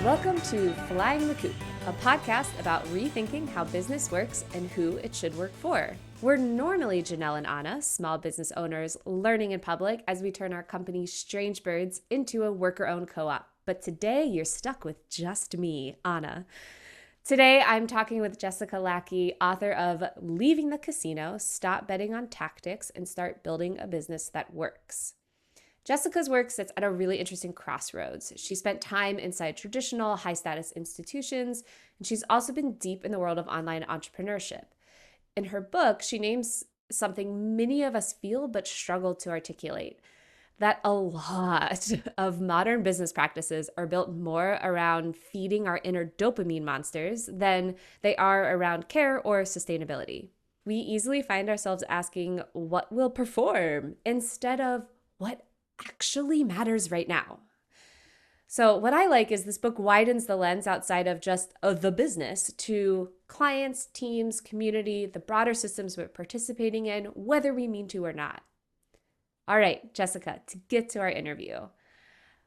Welcome to Flying the Coop, a podcast about rethinking how business works and who it should work for. We're normally Janelle and Anna, small business owners learning in public as we turn our company Strange Birds into a worker-owned co-op. But today you're stuck with just me, Anna. Today I'm talking with Jessica Lackey, author of Leaving the Casino, Stop Betting on Tactics and Start Building a Business That Works. Jessica's work sits at a really interesting crossroads. She spent time inside traditional high-status institutions, and she's also been deep in the world of online entrepreneurship. In her book, she names something many of us feel but struggle to articulate, that a lot of modern business practices are built more around feeding our inner dopamine monsters than they are around care or sustainability. We easily find ourselves asking what will perform instead of what actually matters right now. So what I like is this book widens the lens outside of just the business to clients, teams, community, the broader systems we're participating in, whether we mean to or not. All right, Jessica, to get to our interview,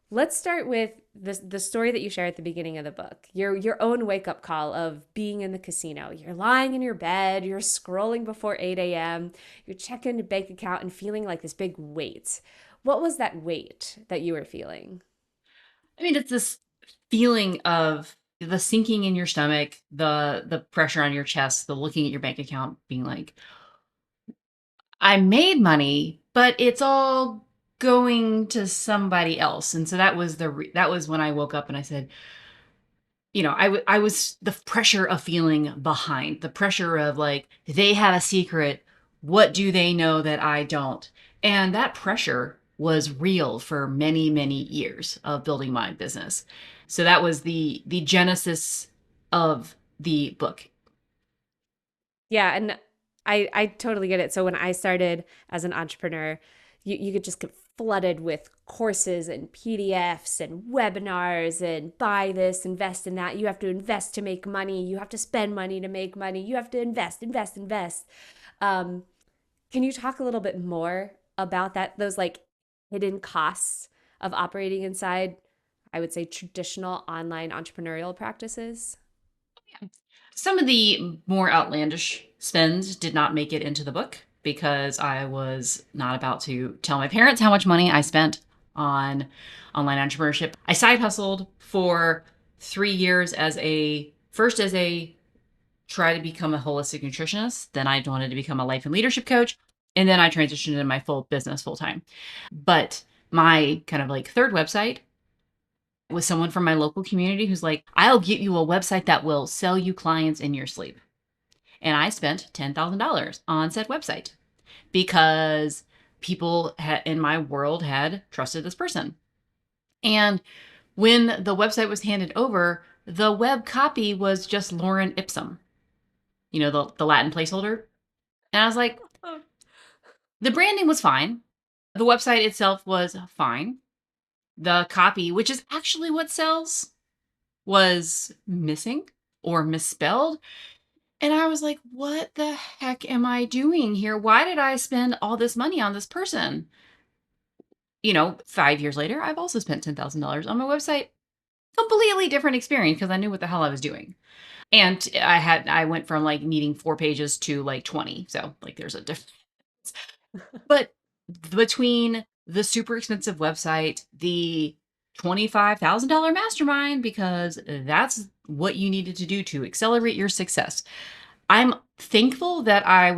let's start with the story that you share at the beginning of the book, your own wake-up call of being in the casino. You're lying in your bed, you're scrolling before 8 a.m., you're checking your bank account and feeling like this big weight. What was that weight that you were feeling? I mean, it's this feeling of the sinking in your stomach, the pressure on your chest, the looking at your bank account, being like, I made money, but it's all going to somebody else. And so that was that was when I woke up and I said, I was the pressure of feeling behind, the pressure of like, they have a secret. What do they know that I don't? And that pressure was real for many, many years of building my business. So that was the genesis of the book. Yeah, and I totally get it. So when I started as an entrepreneur, you could just get flooded with courses and PDFs and webinars and buy this, invest in that. You have to invest to make money. You have to spend money to make money. You have to invest, invest, invest. Um, can you talk a little bit more about that, those like hidden costs of operating inside, I would say, traditional online entrepreneurial practices? Some of the more outlandish spends did not make it into the book because I was not about to tell my parents how much money I spent on online entrepreneurship. I side hustled for 3 years first as a try to become a holistic nutritionist. Then I wanted to become a life and leadership coach. And then I transitioned into my full business full time. But my kind of like third website was someone from my local community who's like, I'll get you a website that will sell you clients in your sleep. And I spent $10,000 on said website because people in my world had trusted this person. And when the website was handed over, the web copy was just Lauren Ipsum, the Latin placeholder. And I was like, the branding was fine. The website itself was fine. The copy, which is actually what sells, was missing or misspelled. And I was like, what the heck am I doing here? Why did I spend all this money on this person? 5 years later, I've also spent $10,000 on my website. Completely different experience because I knew what the hell I was doing. And I went from like needing 4 pages to like 20. So like there's a difference. But between the super expensive website, the $25,000 mastermind, because that's what you needed to do to accelerate your success. I'm thankful that I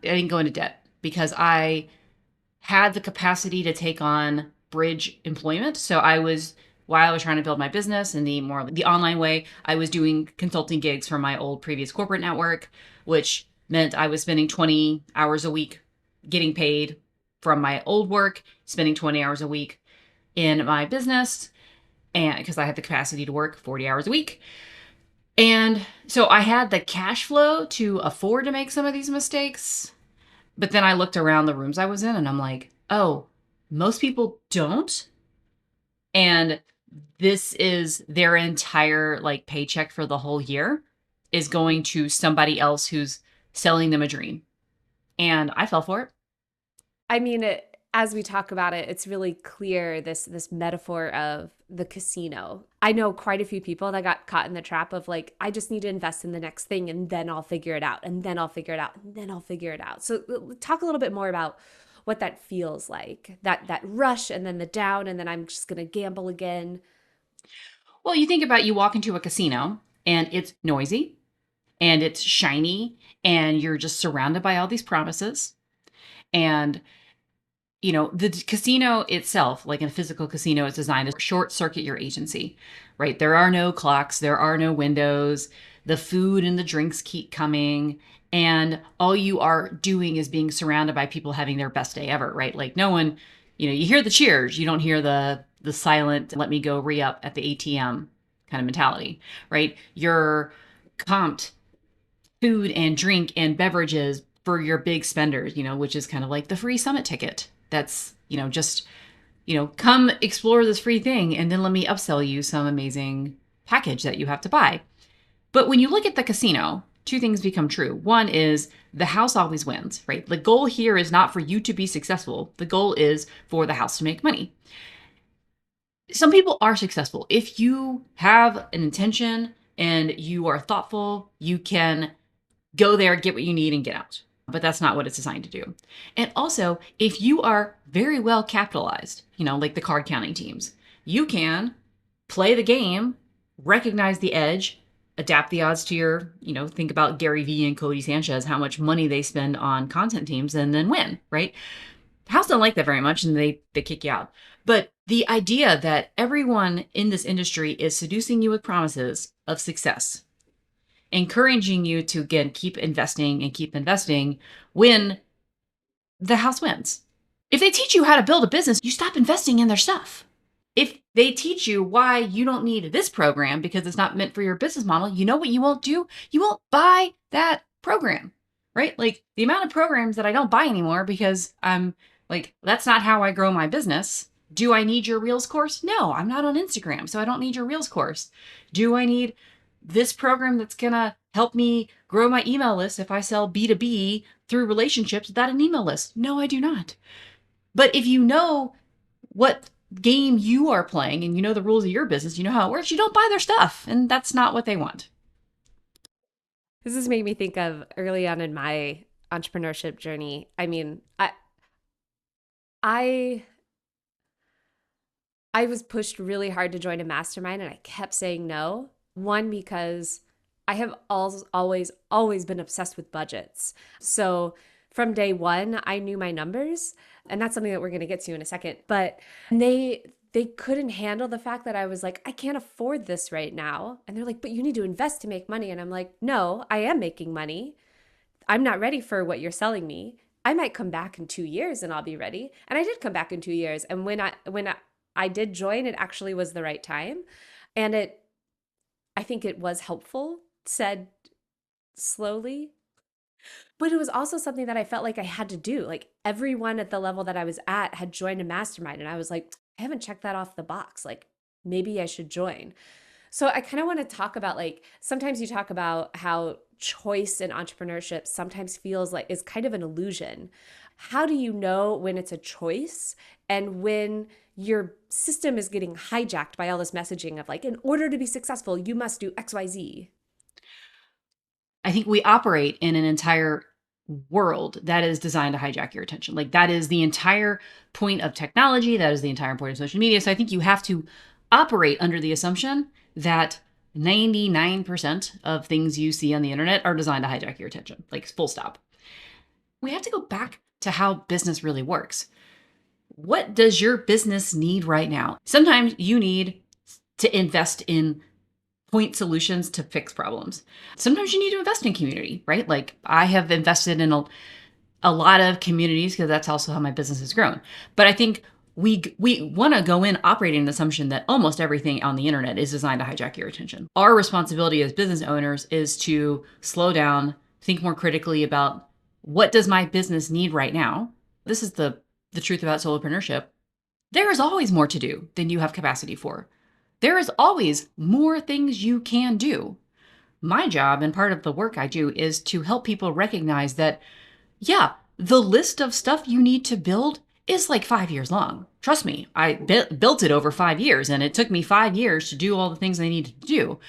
didn't go into debt because I had the capacity to take on bridge employment. So while I was trying to build my business in the online way, I was doing consulting gigs for my old previous corporate network, which meant I was spending 20 hours a week getting paid from my old work, spending 20 hours a week in my business, and because I had the capacity to work 40 hours a week. And so I had the cash flow to afford to make some of these mistakes. But then I looked around the rooms I was in and I'm like, oh, most people don't. And this is their entire like paycheck for the whole year is going to somebody else who's selling them a dream. And I fell for it. I mean, as we talk about it, it's really clear this metaphor of the casino. I know quite a few people that got caught in the trap of like, I just need to invest in the next thing and then I'll figure it out, and then I'll figure it out, and then I'll figure it out. So talk a little bit more about what that feels like, that rush and then the down, and then I'm just going to gamble again. Well, you think about, you walk into a casino and it's noisy and it's shiny and you're just surrounded by all these promises. And the casino itself, like in a physical casino, is designed to short circuit your agency, right? There are no clocks, there are no windows, the food and the drinks keep coming, and all you are doing is being surrounded by people having their best day ever, right? Like no one, you hear the cheers, you don't hear the silent, let me go re-up at the ATM kind of mentality, right? You're comped food and drink and beverages for your big spenders, which is kind of like the free summit ticket. That's, just, come explore this free thing and then let me upsell you some amazing package that you have to buy. But when you look at the casino, two things become true. One is the house always wins, right? The goal here is not for you to be successful. The goal is for the house to make money. Some people are successful. If you have an intention and you are thoughtful, you can go there, get what you need, and get out. But that's not what it's designed to do. And also, if you are very well capitalized, like the card counting teams, you can play the game, recognize the edge, adapt the odds to your, think about Gary Vee and Cody Sanchez, how much money they spend on content teams, and then win, right? House don't like that very much, and they kick you out. But the idea that everyone in this industry is seducing you with promises of success, encouraging you to, again, keep investing when the house wins. If they teach you how to build a business, you stop investing in their stuff. If they teach you why you don't need this program because it's not meant for your business model, you know what you won't do? You won't buy that program, right? Like the amount of programs that I don't buy anymore because I'm like, that's not how I grow my business. Do I need your Reels course? No, I'm not on Instagram, so I don't need your Reels course. Do I need this program that's going to help me grow my email list if I sell B2B through relationships without an email list? No, I do not. But if you know what game you are playing and you know the rules of your business, you know how it works, you don't buy their stuff. And that's not what they want. This has made me think of early on in my entrepreneurship journey. I mean, I was pushed really hard to join a mastermind and I kept saying no. One, because I have always been obsessed with budgets. So from day one, I knew my numbers, and that's something that we're going to get to in a second. But they couldn't handle the fact that I was like, I can't afford this right now. And they're like, but you need to invest to make money. And I'm like, no, I am making money. I'm not ready for what you're selling me. I might come back in 2 years and I'll be ready. And I did come back in 2 years. And when I did join, it actually was the right time. And I think it was helpful, said slowly, but it was also something that I felt like I had to do. Like everyone at the level that I was at had joined a mastermind, and I was like, I haven't checked that off the box. Like maybe I should join. So I kind of want to talk about, like, sometimes you talk about how choice in entrepreneurship sometimes feels like is kind of an illusion. How do you know when it's a choice and when your system is getting hijacked by all this messaging of like, in order to be successful, you must do XYZ? I think we operate in an entire world that is designed to hijack your attention. Like that is the entire point of technology. That is the entire point of social media. So I think you have to operate under the assumption that 99% of things you see on the internet are designed to hijack your attention, like full stop. We have to go back to how business really works. What does your business need right now? Sometimes you need to invest in point solutions to fix problems. Sometimes you need to invest in community, right? Like I have invested in a lot of communities because that's also how my business has grown. But I think we want to go in operating the assumption that almost everything on the internet is designed to hijack your attention. Our responsibility as business owners is to slow down, think more critically about what does my business need right now. This is the truth about solopreneurship. There is always more to do than you have capacity for. There is always more things you can do. My job and part of the work I do is to help people recognize that, yeah, the list of stuff you need to build is like 5 years long. Trust me, I built it over 5 years, and it took me 5 years to do all the things I needed to do.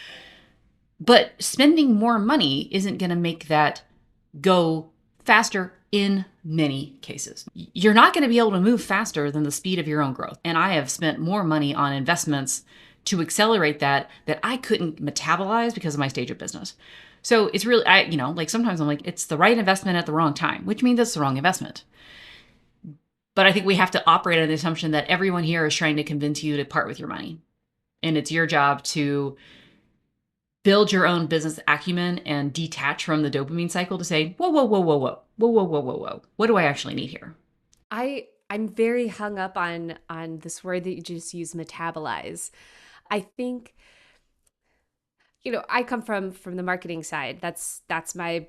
But spending more money isn't going to make that go faster in many cases. You're not going to be able to move faster than the speed of your own growth. And I have spent more money on investments to accelerate that I couldn't metabolize because of my stage of business. So it's really, like sometimes I'm like, it's the right investment at the wrong time, which means it's the wrong investment. But I think we have to operate on the assumption that everyone here is trying to convince you to part with your money. And it's your job to build your own business acumen and detach from the dopamine cycle to say, whoa, whoa, whoa, whoa, whoa, whoa, whoa, whoa, whoa, whoa. What do I actually need here? I'm very hung up on this word that you just used, metabolize. I think, I come from the marketing side. That's my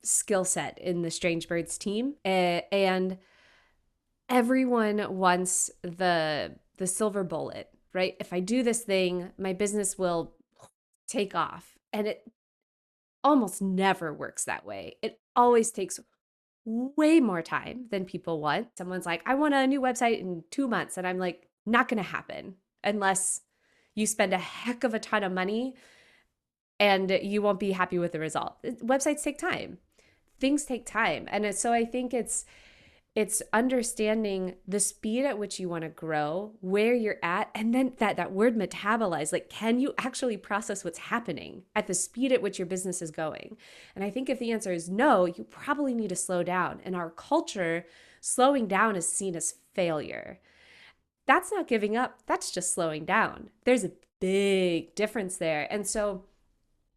skill set in the Strange Birds team. And everyone wants the silver bullet, right? If I do this thing, my business will take off. And it almost never works that way. It always takes way more time than people want. Someone's like, I want a new website in 2 months. And I'm like, not going to happen unless you spend a heck of a ton of money and you won't be happy with the result. Websites take time. Things take time. And so I think it's understanding the speed at which you want to grow, where you're at, and then that word metabolize, like, can you actually process what's happening at the speed at which your business is going? And I think if the answer is no, you probably need to slow down. In our culture, slowing down is seen as failure. That's not giving up. That's just slowing down. There's a big difference there. And so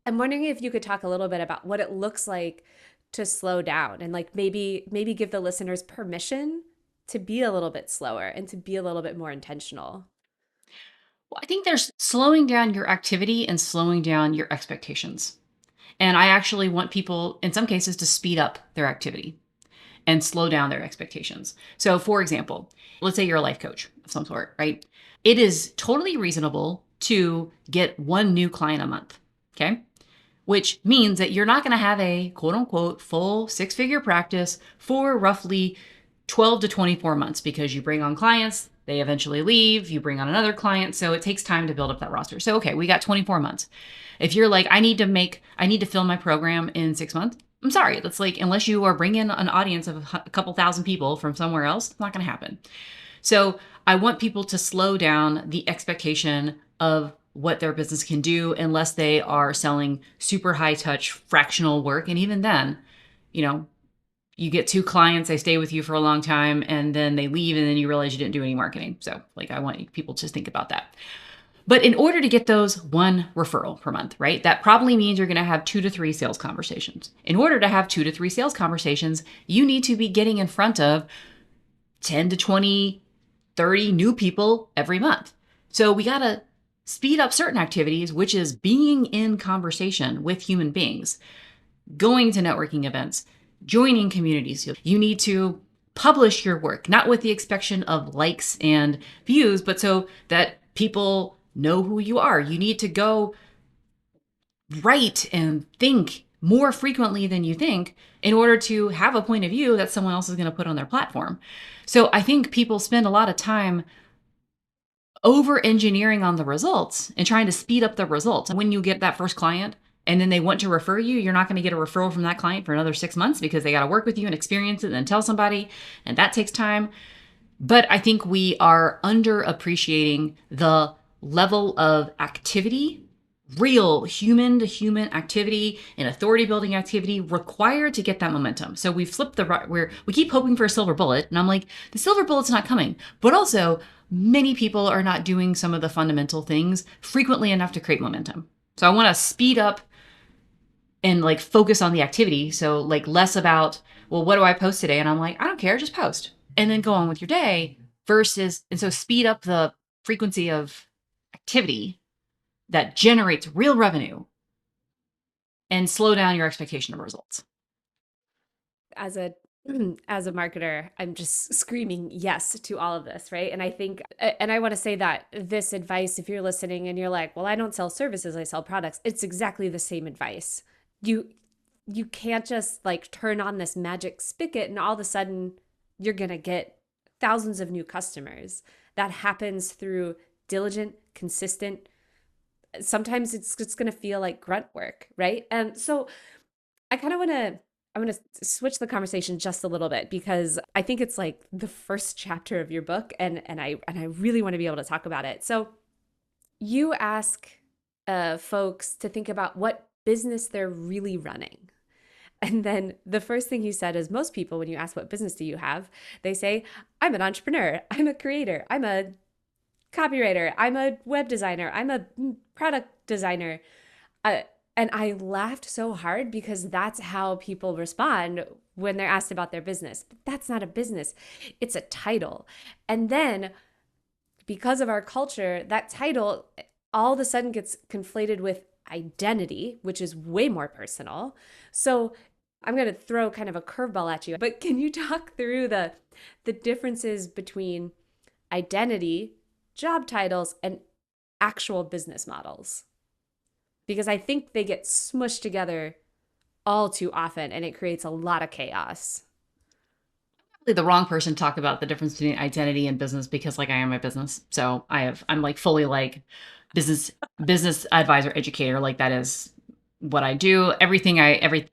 I'm wondering if you could talk a little bit about what it looks like to slow down and like maybe give the listeners permission to be a little bit slower and to be a little bit more intentional. Well, I think there's slowing down your activity and slowing down your expectations. And I actually want people, in some cases, to speed up their activity and slow down their expectations. So, for example, let's say you're a life coach of some sort, right? It is totally reasonable to get one new client a month, okay? Which means that you're not going to have a quote unquote full 6-figure practice for roughly 12 to 24 months because you bring on clients, they eventually leave, you bring on another client. So it takes time to build up that roster. So, okay, we got 24 months. If you're like, I need to fill my program in 6 months. I'm sorry. That's like, unless you are bringing an audience of a couple thousand people from somewhere else, it's not going to happen. So I want people to slow down the expectation of what their business can do unless they are selling super high touch fractional work. And even then, you get 2 clients, they stay with you for a long time, and then they leave, and then you realize you didn't do any marketing. So like, I want people to think about that. But in order to get those 1 referral per month, right? That probably means you're going to have 2 to 3 sales conversations. In order to have 2 to 3 sales conversations, you need to be getting in front of 10 to 20, 30 new people every month. So we got to speed up certain activities, which is being in conversation with human beings, going to networking events, joining communities. You need to publish your work, not with the expectation of likes and views, but so that people know who you are. You need to go write and think more frequently than you think in order to have a point of view that someone else is going to put on their platform. So I think people spend a lot of time over engineering on the results and trying to speed up the results. And when you get that first client and then they want to refer you, you're not going to get a referral from that client for another 6 months because they got to work with you and experience it and then tell somebody. And that takes time. But I think we are underappreciating the level of activity, real human to human activity and authority building activity required to get that momentum. So we've flipped where we keep hoping for a silver bullet. And I'm like, the silver bullet's not coming. But also, many people are not doing some of the fundamental things frequently enough to create momentum. So I want to speed up and like focus on the activity. So like less about, well, what do I post today? And I'm like, I don't care, just post. And then go on with your day and so speed up the frequency of activity that generates real revenue and slow down your expectation of results. As a marketer, I'm just screaming yes to all of this, right? And I think, and I want to say that this advice, if you're listening and you're like, well, I don't sell services, I sell products, it's exactly the same advice. You can't just like turn on this magic spigot and all of a sudden you're going to get thousands of new customers. That happens through diligent, consistent, sometimes it's just going to feel like grunt work, right? And so I kind of want to I'm going to switch the conversation just a little bit because I think it's like the first chapter of your book and I really want to be able to talk about it. So you ask folks to think about what business they're really running. And then the first thing you said is most people, when you ask what business do you have, they say, I'm an entrepreneur, I'm a creator, I'm a copywriter, I'm a web designer, I'm a product designer. Uh, and I laughed so hard because that's how people respond when they're asked about their business. But that's not a business, it's a title. And then because of our culture, that title all of a sudden gets conflated with identity, which is way more personal. So I'm going to throw kind of a curveball at you, but can you talk through the differences between identity, job titles, and actual business models? Because I think they get smushed together all too often and it creates a lot of chaos. The wrong person to talk about the difference between identity and business because like I am my business. So I'm like fully like business advisor educator. Like that is what I do.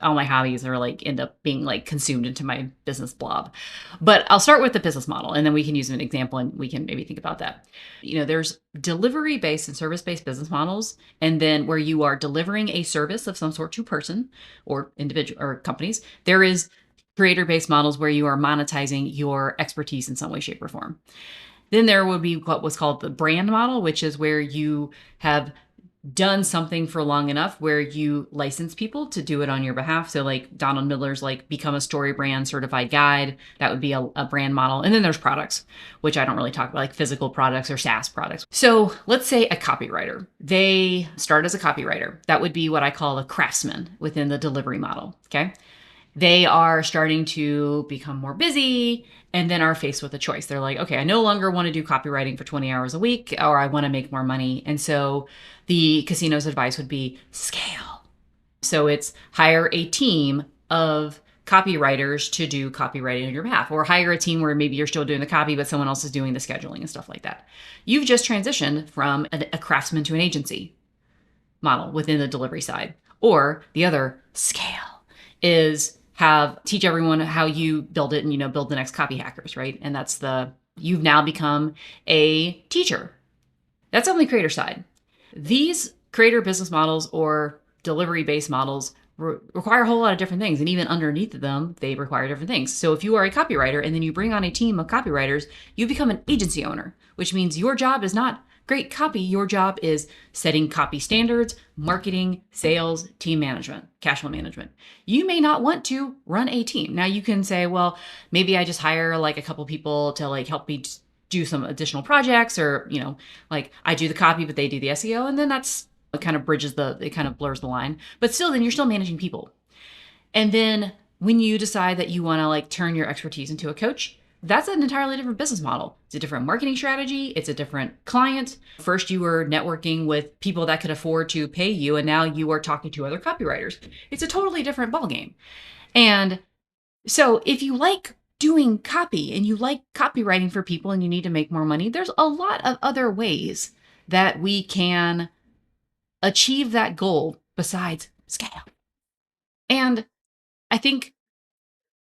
All my hobbies are like end up being like consumed into my business blob. But I'll start with the business model and then we can use an example and we can maybe think about that. There's delivery based and service based business models. And then where you are delivering a service of some sort to person or individual or companies, there is creator-based models where you are monetizing your expertise in some way, shape, or form. Then there would be what was called the brand model, which is where you have done something for long enough where you license people to do it on your behalf. So like Donald Miller's like become a story brand certified guide. That would be a brand model. And then there's products, which I don't really talk about, like physical products or SaaS products. So let's say a copywriter, they start as a copywriter. That would be what I call a craftsman within the delivery model. Okay. They are starting to become more busy and then are faced with a choice. They're like, okay, I no longer want to do copywriting for 20 hours a week, or I want to make more money. And so the casino's advice would be scale. So it's hire a team of copywriters to do copywriting on your behalf, or hire a team where maybe you're still doing the copy, but someone else is doing the scheduling and stuff like that. You've just transitioned from a craftsman to an agency model within the delivery side. Or the other scale is teach everyone how you build it and, build the next copy hackers, right? And you've now become a teacher. That's on the creator side. These creator business models or delivery-based models require a whole lot of different things. And even underneath of them, they require different things. So if you are a copywriter and then you bring on a team of copywriters, you become an agency owner, which means your job is not great copy. Your job is setting copy standards, marketing, sales, team management, cash flow management. You may not want to run a team. Now you can say, well, maybe I just hire like a couple people to like help me do some additional projects, or, like I do the copy, but they do the SEO. And then it kind of blurs the line, but still then you're still managing people. And then when you decide that you want to like turn your expertise into a coach, that's an entirely different business model. It's a different marketing strategy. It's a different client. First, you were networking with people that could afford to pay you, and now you are talking to other copywriters. It's a totally different ballgame. And so if you like doing copy and you like copywriting for people and you need to make more money, there's a lot of other ways that we can achieve that goal besides scale. And I think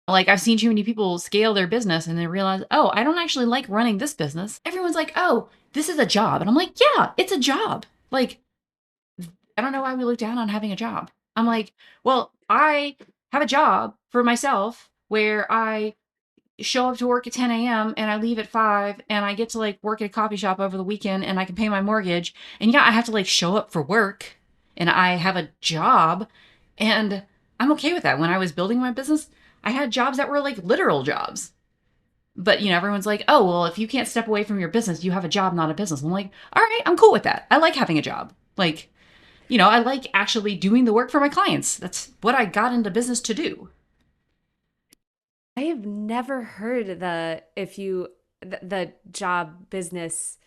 like I've seen too many people scale their business and they realize, oh, I don't actually like running this business. Everyone's like, oh, this is a job. And I'm like, yeah, it's a job. Like, I don't know why we look down on having a job. I'm like, well, I have a job for myself where I show up to work at 10 a.m. and I leave at 5 and I get to like work at a coffee shop over the weekend and I can pay my mortgage. And yeah, I have to like show up for work and I have a job and I'm okay with that. When I was building my business, I had jobs that were like literal jobs. But, everyone's like, oh, well, if you can't step away from your business, you have a job, not a business. I'm like, all right, I'm cool with that. I like having a job. Like, I like actually doing the work for my clients. That's what I got into business to do. I have never heard the job business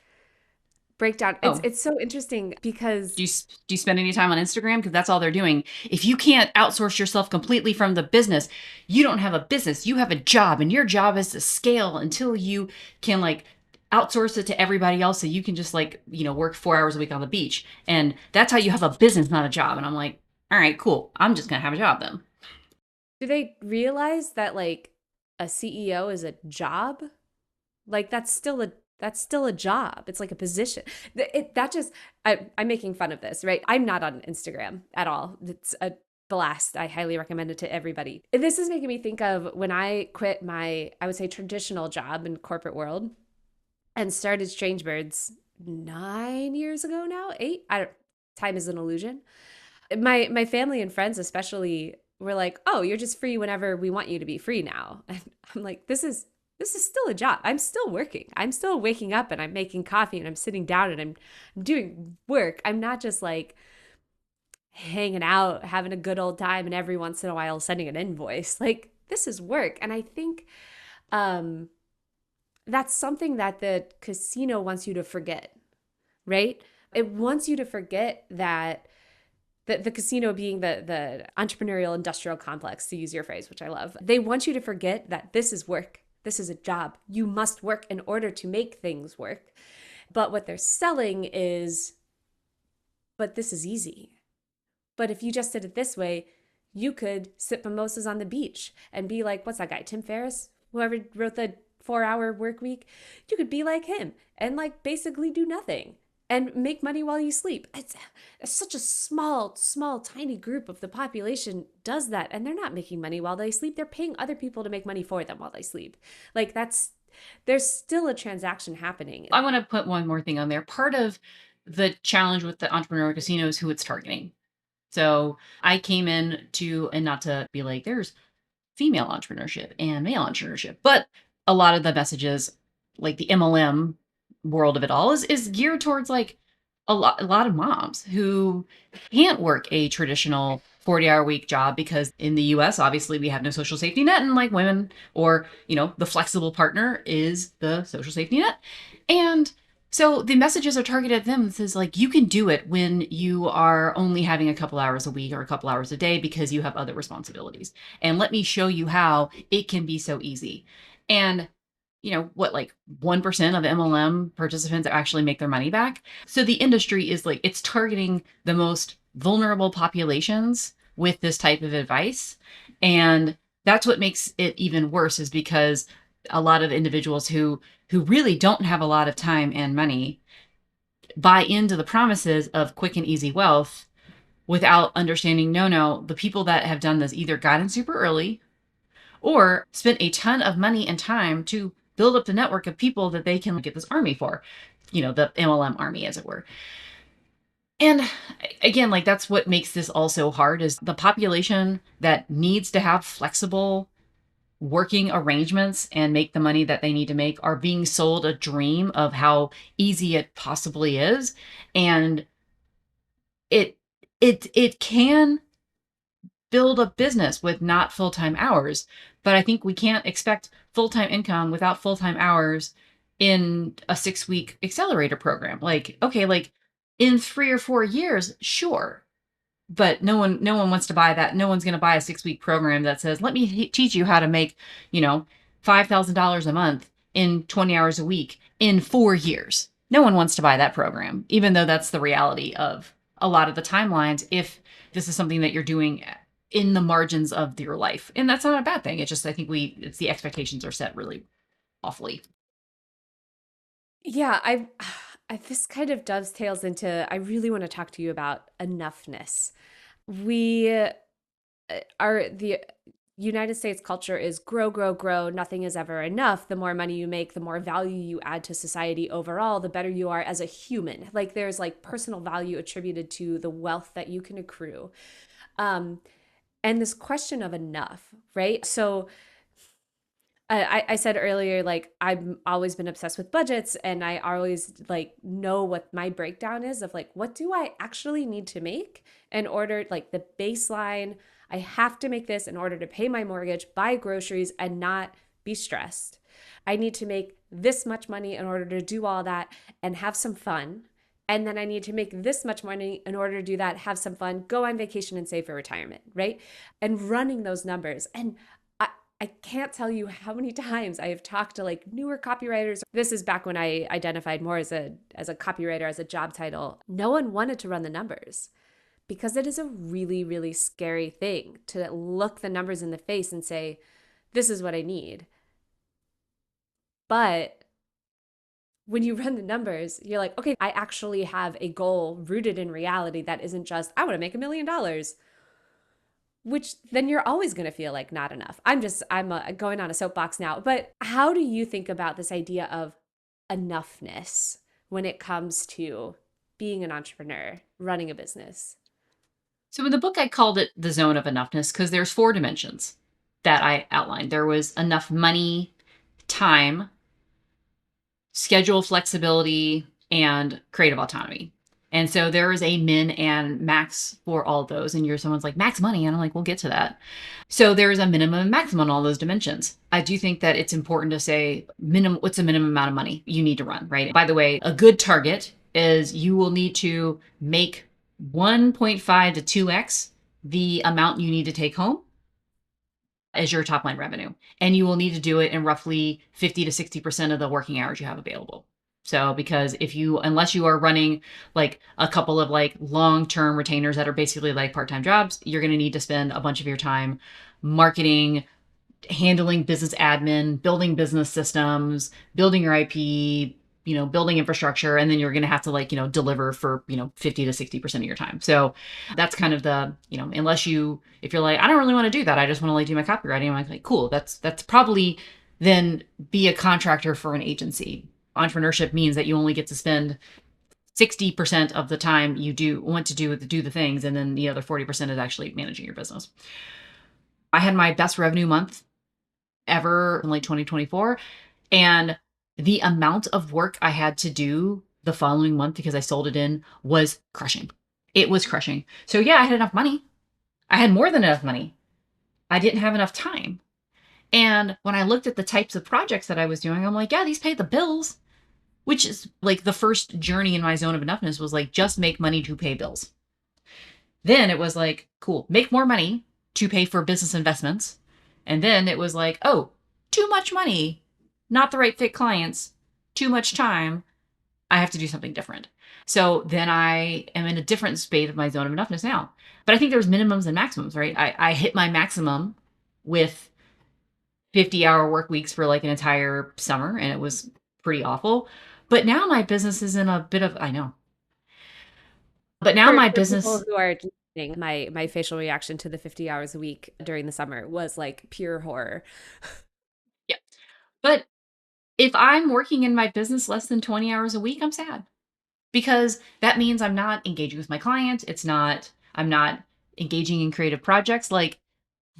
breakdown. Oh, It's so interesting because do you spend any time on Instagram? Because that's all they're doing. If you can't outsource yourself completely from the business, you don't have a business. You have a job, and your job is to scale until you can like outsource it to everybody else, so you can just like work 4 hours a week on the beach, and that's how you have a business, not a job. And I'm like, all right, cool. I'm just gonna have a job then. do they realize that like a CEO is a job? Like that's still a job. It's like a position. That just I'm making fun of this, right? I'm not on Instagram at all. It's a blast. I highly recommend it to everybody. This is making me think of when I quit my, I would say, traditional job in corporate world and started Strange Birds 9 years ago now, eight. I don't. Time is an illusion. My family and friends especially were like, "Oh, you're just free whenever we want you to be free now." And I'm like, this is still a job. I'm still working. I'm still waking up and I'm making coffee and I'm sitting down and I'm doing work. I'm not just like hanging out, having a good old time and every once in a while sending an invoice. Like this is work. And I think um that's something that the casino wants you to forget, right? It wants you to forget that the casino being the entrepreneurial industrial complex, to use your phrase, which I love, they want you to forget that this is work. This is a job. You must work in order to make things work. But what they're selling is, but this is easy. But if you just did it this way, you could sip mimosas on the beach and be like, what's that guy, Tim Ferriss? Whoever wrote the 4 hour work week, you could be like him and like basically do nothing and make money while you sleep. It's such a small, tiny group of the population does that. And they're not making money while they sleep. They're paying other people to make money for them while they sleep. Like there's still a transaction happening. I want to put one more thing on there. Part of the challenge with the entrepreneurial casino is who it's targeting. So I came in to, and not to be like, there's female entrepreneurship and male entrepreneurship, but a lot of the messages, like the MLM world of it all, is geared towards like a lot of moms who can't work a traditional 40-hour week job because in the US, obviously we have no social safety net, and like women, or the flexible partner is the social safety net. And so the messages are targeted at them. It says like, you can do it when you are only having a couple hours a week or a couple hours a day because you have other responsibilities. And let me show you how it can be so easy. And what, like 1% of MLM participants actually make their money back. So the industry is like, it's targeting the most vulnerable populations with this type of advice. And that's what makes it even worse, is because a lot of individuals who really don't have a lot of time and money buy into the promises of quick and easy wealth without understanding, no, the people that have done this either got in super early or spent a ton of money and time to build up the network of people that they can get this army for, the MLM army, as it were. And again, like that's what makes this all so hard, is the population that needs to have flexible working arrangements and make the money that they need to make are being sold a dream of how easy it possibly is. And it can build a business with not full-time hours, but I think we can't expect full-time income without full-time hours in a 6-week accelerator program. Like, okay, like in 3 or 4 years, sure. But no one wants to buy that. No one's going to buy a 6-week program that says, let me teach you how to make, $5,000 a month in 20 hours a week in 4 years. No one wants to buy that program, even though that's the reality of a lot of the timelines, if this is something that you're doing in the margins of your life. And that's not a bad thing. It's just, I think it's the expectations are set really awfully. Yeah, this kind of dovetails into, I really want to talk to you about enoughness. We are the United States culture is grow, grow, grow. Nothing is ever enough. The more money you make, the more value you add to society overall, the better you are as a human. Like there's like personal value attributed to the wealth that you can accrue. And this question of enough, right? So I said earlier, like I've always been obsessed with budgets, and I always like know what my breakdown is of like, what do I actually need to make in order, like the baseline, I have to make this in order to pay my mortgage, buy groceries, and not be stressed. I need to make this much money in order to do all that and have some fun. And then I need to make this much money in order to do that, have some fun, go on vacation and save for retirement, right? And running those numbers. And I can't tell you how many times I have talked to like newer copywriters. This is back when I identified more as a copywriter, as a job title. No one wanted to run the numbers because it is a really, really scary thing to look the numbers in the face and say, this is what I need. But when you run the numbers, you're like, okay, I actually have a goal rooted in reality that isn't just, I want to make $1,000,000, which then you're always going to feel like not enough. I'm going on a soapbox now. But how do you think about this idea of enoughness when it comes to being an entrepreneur, running a business? So in the book, I called it the zone of enoughness because there's 4 dimensions that I outlined. There was enough money, time, schedule flexibility, and creative autonomy. And so there is a min and max for all those. And someone's like, max money. And I'm like, we'll get to that. So there's a minimum and maximum on all those dimensions. I do think that it's important to say what's the minimum amount of money you need to run, right? By the way, a good target is you will need to make 1.5 to 2x the amount you need to take home as your top line revenue. And you will need to do it in roughly 50 to 60% of the working hours you have available. So because unless you are running like a couple of like long-term retainers that are basically like part-time jobs, you're going to need to spend a bunch of your time marketing, handling business admin, building business systems, building your IP, building infrastructure, and then you're going to have to deliver for, 50 to 60% of your time. So that's kind of the, if you're like, I don't really want to do that. I just want to do my copywriting. I'm like, cool. That's probably then be a contractor for an agency. Entrepreneurship means that you only get to spend 60% of the time you want to do the things. And then the other 40% is actually managing your business. I had my best revenue month ever in 2024. And the amount of work I had to do the following month because I sold it in was crushing. It was crushing. So yeah, I had enough money. I had more than enough money. I didn't have enough time. And when I looked at the types of projects that I was doing, I'm like, yeah, these pay the bills, which is like the first journey in my zone of enoughness was like, just make money to pay bills. Then it was like, cool, make more money to pay for business investments. And then it was like, oh, too much money, not the right fit clients, too much time. I have to do something different. So then I am in a different state of my zone of enoughness now. But I think there's minimums and maximums, right? I hit my maximum with 50-hour work weeks for like an entire summer, and it was pretty awful. But now my business is in a bit of, I know. But now my For people business, who are listening, my facial reaction to the 50 hours a week during the summer was like pure horror. yeah. But if I'm working in my business less than 20 hours a week, I'm sad because that means I'm not engaging with my client. I'm not engaging in creative projects. Like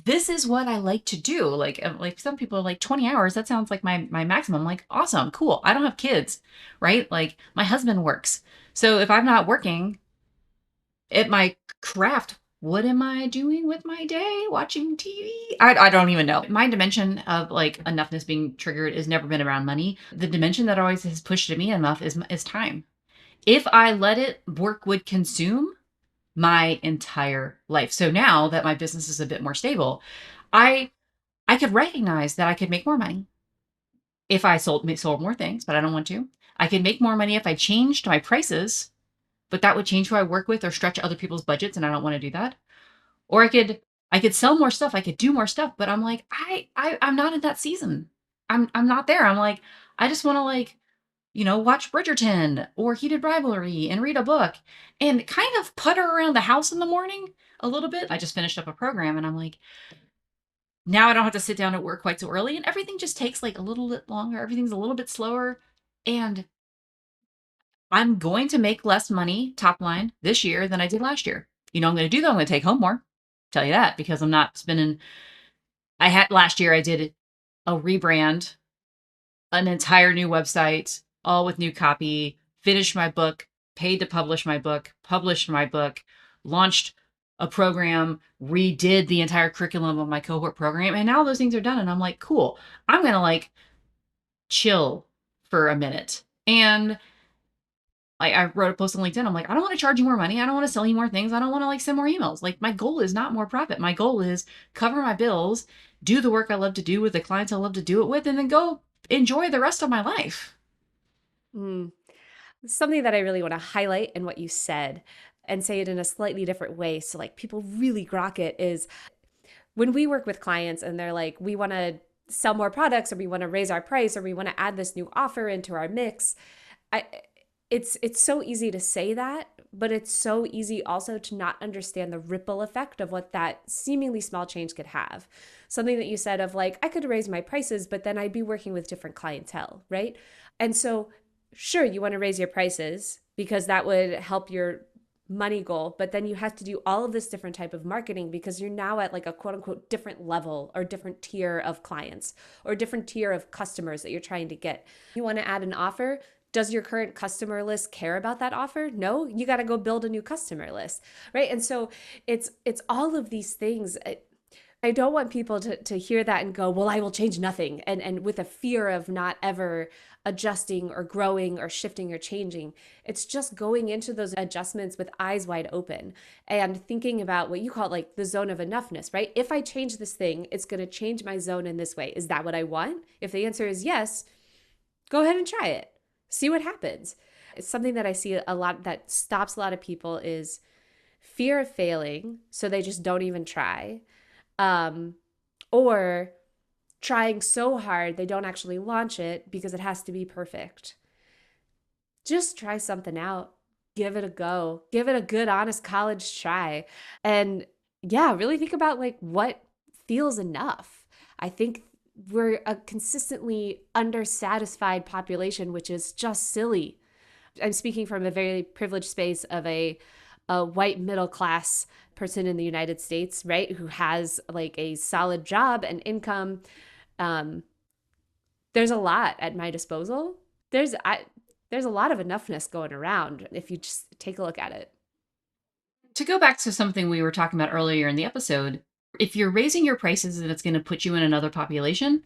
this is what I like to do. Like some people are like 20 hours. That sounds like my maximum. I'm like, awesome, cool. I don't have kids, right? Like my husband works. So if I'm not working at my craft, what am I doing with my day? Watching TV? I don't even know. My dimension of like enoughness being triggered has never been around money. The dimension that always has pushed at me enough is time. If I let it, work would consume my entire life. So now that my business is a bit more stable, I I could recognize that I could make more money if I sold more things, but I don't want to. I could make more money if I changed my prices, but that would change who I work with or stretch other people's budgets, and I don't want to do that. Or I could sell more stuff, I could do more stuff, but I'm like, I'm not in that season. I'm not there. I'm like, I just want to watch Bridgerton or Heated Rivalry and read a book and kind of putter around the house in the morning a little bit. I just finished up a program and I'm like, now I don't have to sit down at work quite so early and everything just takes like a little bit longer. Everything's a little bit slower. And I'm going to make less money top line this year than I did last year. I'm going to do that. I'm going to take home more. Tell you that because I'm not spending. Last year I did a rebrand, an entire new website, all with new copy, finished my book, paid to publish my book, published my book, launched a program, redid the entire curriculum of my cohort program. And now those things are done. And I'm like, cool. I'm going to chill for a minute. And Like, I wrote a post on LinkedIn. I'm like, I don't want to charge you more money. I don't want to sell you more things. I don't want to like send more emails. Like, my goal is not more profit. My goal is cover my bills, do the work I love to do with the clients I love to do it with, and then go enjoy the rest of my life. Mm. Something that I really want to highlight in what you said and say it in a slightly different way so like people really grok it is when we work with clients and they're like, we want to sell more products or we want to raise our price or we want to add this new offer into our mix. I it's so easy to say that, but it's so easy also to not understand the ripple effect of what that seemingly small change could have. Something that you said of like, I could raise my prices, but then I'd be working with different clientele, right? And so, sure, you want to raise your prices because that would help your money goal, but then you have to do all of this different type of marketing because you're now at like a quote unquote different level or different tier of clients or different tier of customers that you're trying to get. You want to add an offer. Does your current customer list care about that offer? No, you got to go build a new customer list, right? And so it's all of these things. I don't want people to hear that and go, well, I will change nothing. And with a fear of not ever adjusting or growing or shifting or changing. It's just going into those adjustments with eyes wide open and thinking about what you call like the zone of enoughness, right? If I change this thing, it's going to change my zone in this way. Is that what I want? If the answer is yes, go ahead and try it. See what happens. It's something that I see a lot that stops a lot of people is fear of failing. So they just don't even try. Or trying so hard they don't actually launch it because it has to be perfect. Just try something out. Give it a go. Give it a good, honest college try. And yeah, really think about like what feels enough. I think we're a consistently undersatisfied population, which is just silly. I'm speaking from a very privileged space of a white middle class person in the United States, right? Who has like a solid job and income. Um, there's a lot at my disposal. There's a lot of enoughness going around if you just take a look at it. To go back to something we were talking about earlier in the episode, if you're raising your prices and it's going to put you in another population,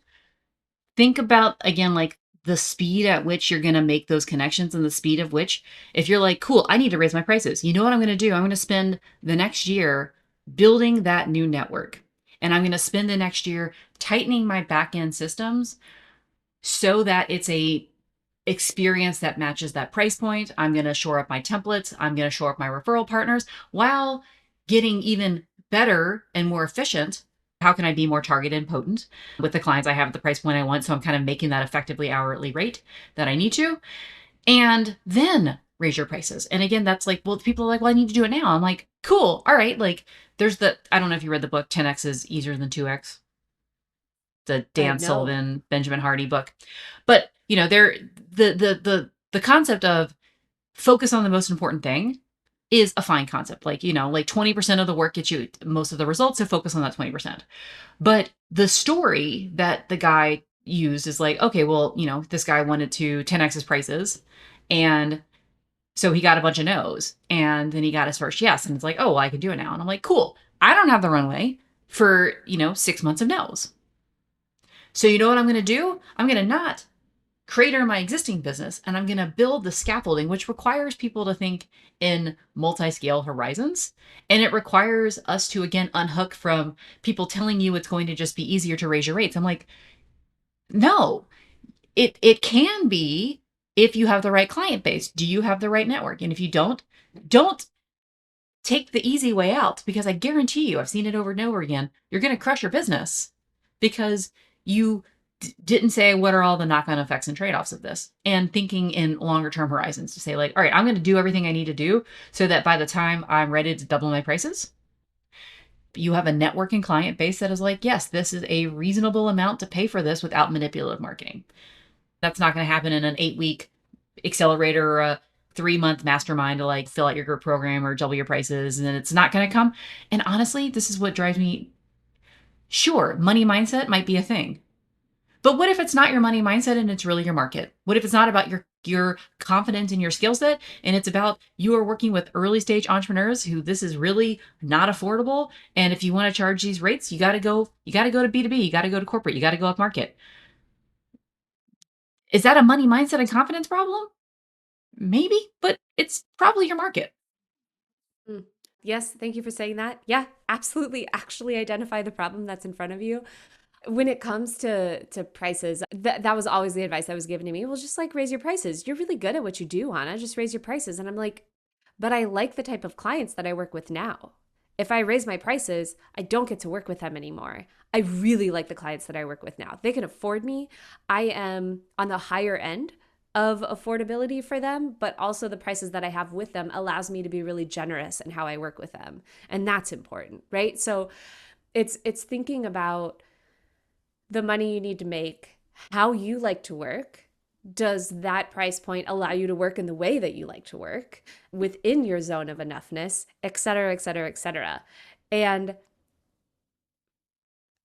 think about again, like the speed at which you're going to make those connections and the speed of which, if you're like, cool, I need to raise my prices. You know what I'm going to do? I'm going to spend the next year building that new network. And I'm going to spend the next year tightening my back end systems so that it's a experience that matches that price point. I'm going to shore up my templates. I'm going to shore up my referral partners while getting even better and more efficient. How can I be more targeted and potent with the clients I have at the price point I want? So I'm kind of making that effectively hourly rate that I need to. And then raise your prices. And again, that's like, well, people are like, well, I need to do it now. I'm like, cool. All right. Like I don't know if you read the book, 10X is easier than 2X, the Dan No. Sullivan, Benjamin Hardy book. But the concept of focus on the most important thing is a fine concept. Like, like 20% of the work gets you most of the results, so focus on that 20%. But the story that the guy used is like, okay, well, this guy wanted to 10x his prices, and so he got a bunch of no's, and then he got his first yes, and it's like, oh, well, I can do it now. And I'm like, cool. I don't have the runway for, 6 months of no's. So you know what I'm going to do? I'm going to not crater my existing business, and I'm going to build the scaffolding, which requires people to think in multi-scale horizons. And it requires us to, again, unhook from people telling you it's going to just be easier to raise your rates. I'm like, no, it can be if you have the right client base. Do you have the right network? And if you don't take the easy way out, because I guarantee you, I've seen it over and over again, you're going to crush your business because you didn't say what are all the knock-on effects and trade-offs of this, and thinking in longer term horizons to say like, all right, I'm going to do everything I need to do so that by the time I'm ready to double my prices, you have a network and client base that is like, yes, this is a reasonable amount to pay for this without manipulative marketing. That's not going to happen in an 8-week accelerator or a 3-month mastermind to like fill out your group program or double your prices. And then it's not going to come. And honestly, this is what drives me. Sure, money mindset might be a thing. But what if it's not your money mindset and it's really your market? What if it's not about your confidence in your skill set and it's about you are working with early stage entrepreneurs who this is really not affordable, and if you want to charge these rates, you got to go to B2B, you got to go to corporate, you got to go up market. Is that a money mindset and confidence problem? Maybe, but it's probably your market. Mm. Yes, thank you for saying that. Yeah, absolutely. Actually identify the problem that's in front of you. When it comes to prices, that was always the advice that was given to me. Well, just like raise your prices. You're really good at what you do, Anna. Just raise your prices. And I'm like, but I like the type of clients that I work with now. If I raise my prices, I don't get to work with them anymore. I really like the clients that I work with now. They can afford me. I am on the higher end of affordability for them, but also the prices that I have with them allows me to be really generous in how I work with them. And that's important, right? So it's thinking about the money you need to make, how you like to work. Does that price point allow you to work in the way that you like to work within your zone of enoughness, et cetera, et cetera, et cetera? And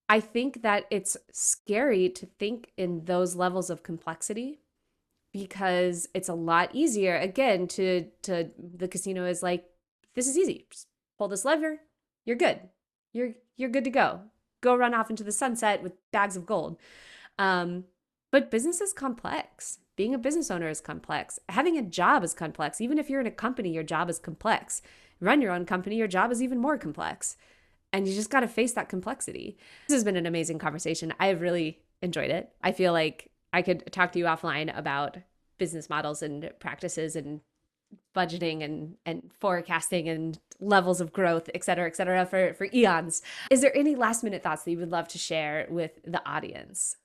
I think that it's scary to think in those levels of complexity because it's a lot easier. Again, to the casino is like, this is easy. Just pull this lever, you're good. You're good to go. Go run off into the sunset with bags of gold. But business is complex. Being a business owner is complex. Having a job is complex. Even if you're in a company, your job is complex. Run your own company, your job is even more complex. And you just got to face that complexity. This has been an amazing conversation. I've really enjoyed it. I feel like I could talk to you offline about business models and practices and budgeting and forecasting and levels of growth, et cetera, for eons. Is there any last minute thoughts that you would love to share with the audience?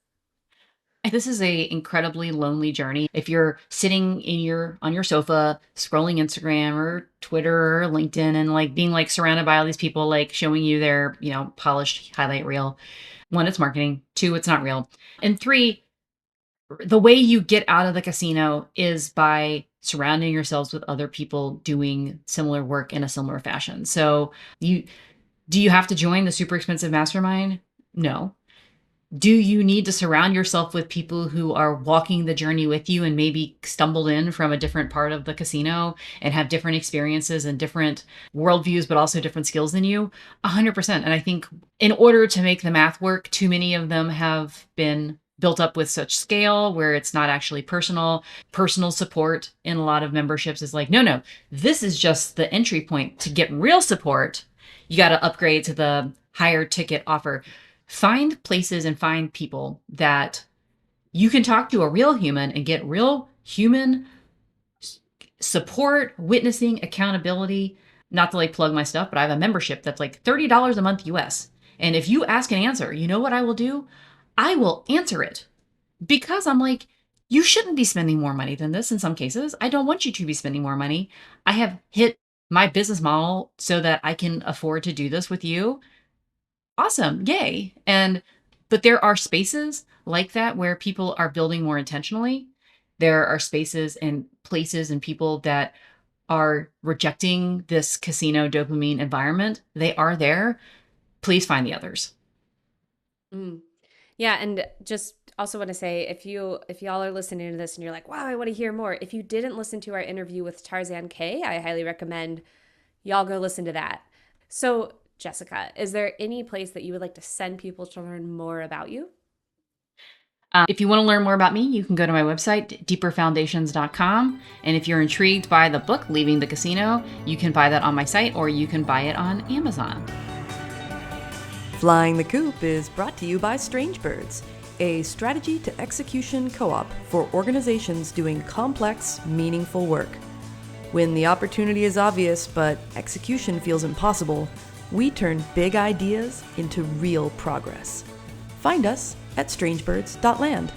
This is a incredibly lonely journey. If you're sitting on your sofa scrolling Instagram or Twitter or LinkedIn and like being like surrounded by all these people like showing you their, polished highlight reel. One, it's marketing. Two, it's not real. And three, the way you get out of the casino is by surrounding yourselves with other people doing similar work in a similar fashion. So do you have to join the super expensive mastermind? No. Do you need to surround yourself with people who are walking the journey with you and maybe stumbled in from a different part of the casino and have different experiences and different worldviews, but also different skills than you? 100%. And I think in order to make the math work, too many of them have been built up with such scale where it's not actually personal. Personal support in a lot of memberships is like, no, this is just the entry point. To get real support, you got to upgrade to the higher ticket offer. Find places and find people that you can talk to a real human and get real human support, witnessing, accountability. Not to like plug my stuff, but I have a membership that's like $30 a month US. And if you ask an answer, you know what I will do? I will answer it because I'm like, you shouldn't be spending more money than this in some cases. I don't want you to be spending more money. I have hit my business model so that I can afford to do this with you. Awesome. Yay. But there are spaces like that where people are building more intentionally. There are spaces and places and people that are rejecting this casino dopamine environment. They are there. Please find the others. Mm. Yeah, and just also want to say if y'all are listening to this and you're like, wow, I want to hear more. If you didn't listen to our interview with Tarzan K, I highly recommend y'all go listen to that. So, Jessica, is there any place that you would like to send people to learn more about you? If you want to learn more about me, you can go to my website, deeperfoundations.com. And if you're intrigued by the book, Leaving the Casino, you can buy that on my site or you can buy it on Amazon. Flying the Coop is brought to you by Strangebirds, a strategy to execution co-op for organizations doing complex, meaningful work. When the opportunity is obvious but execution feels impossible, we turn big ideas into real progress. Find us at strangebirds.land.